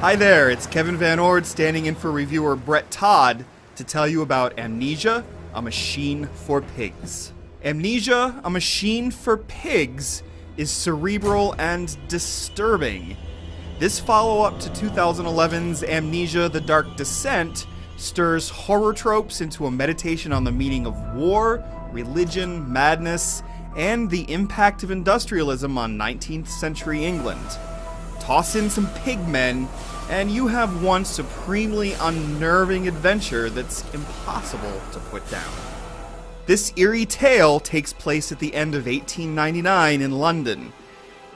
Hi there, it's Kevin Van Ord standing in for reviewer Brett Todd to tell you about Amnesia, a Machine for Pigs. Amnesia, a Machine for Pigs is cerebral and disturbing. This follow-up to 2011's Amnesia: The Dark Descent stirs horror tropes into a meditation on the meaning of war, religion, madness, and the impact of industrialism on 19th century England. Toss in some pigmen, and you have one supremely unnerving adventure that's impossible to put down. This eerie tale takes place at the end of 1899 in London.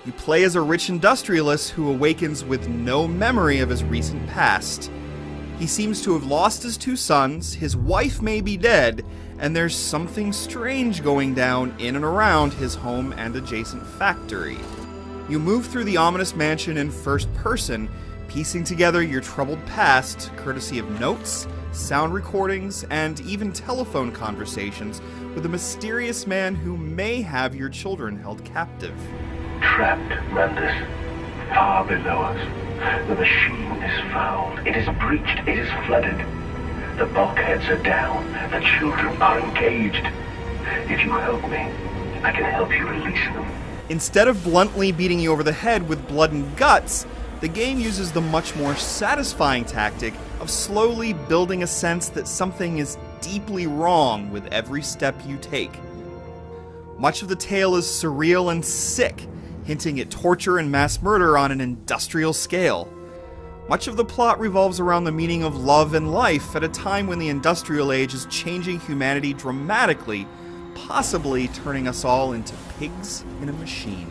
You play as a rich industrialist who awakens with no memory of his recent past. He seems to have lost his two sons, his wife may be dead, and there's something strange going down in and around his home and adjacent factory. You move through the ominous mansion in first person, piecing together your troubled past courtesy of notes, sound recordings, and even telephone conversations with a mysterious man who may have your children held captive. Trapped, Mandus, far below us. The machine is fouled. It is breached. It is flooded. The bulkheads are down. The children are engaged. If you help me, I can help you release them. Instead of bluntly beating you over the head with blood and guts, the game uses the much more satisfying tactic of slowly building a sense that something is deeply wrong with every step you take. Much of the tale is surreal and sick, hinting at torture and mass murder on an industrial scale. Much of the plot revolves around the meaning of love and life at a time when the industrial age is changing humanity dramatically, possibly turning us all into pigs in a machine.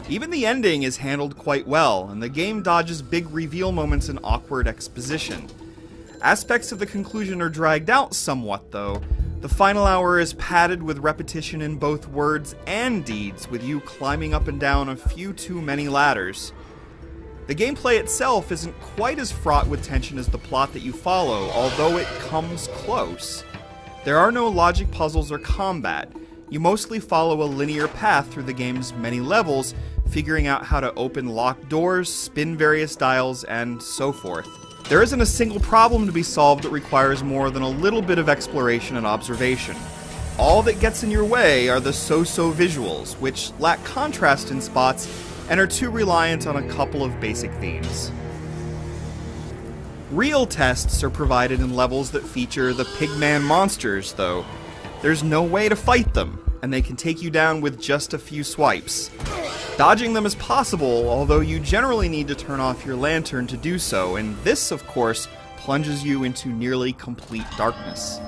Even the ending is handled quite well, and the game dodges big reveal moments and awkward exposition. Aspects of the conclusion are dragged out somewhat, though. The final hour is padded with repetition in both words and deeds, with you climbing up and down a few too many ladders. The gameplay itself isn't quite as fraught with tension as the plot that you follow, although it comes close. There are no logic puzzles or combat. You mostly follow a linear path through the game's many levels, figuring out how to open locked doors, spin various dials, and so forth. There isn't a single problem to be solved that requires more than a little bit of exploration and observation. All that gets in your way are the so-so visuals, which lack contrast in spots and are too reliant on a couple of basic themes. Real tests are provided in levels that feature the Pigman monsters, though. There's no way to fight them, and they can take you down with just a few swipes. Dodging them is possible, although you generally need to turn off your lantern to do so, and this, of course, plunges you into nearly complete darkness.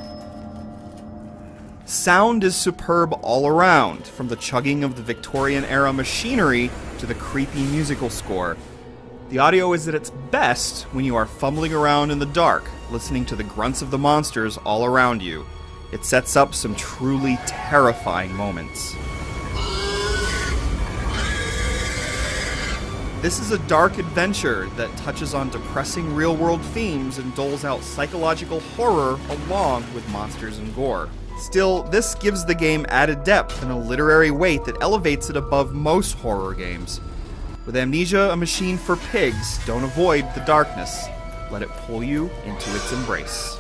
Sound is superb all around, from the chugging of the Victorian-era machinery to the creepy musical score. The audio is at its best when you are fumbling around in the dark, listening to the grunts of the monsters all around you. It sets up some truly terrifying moments. This is a dark adventure that touches on depressing real-world themes and doles out psychological horror along with monsters and gore. Still, this gives the game added depth and a literary weight that elevates it above most horror games. With Amnesia: A Machine for Pigs, don't avoid the darkness. Let it pull you into its embrace.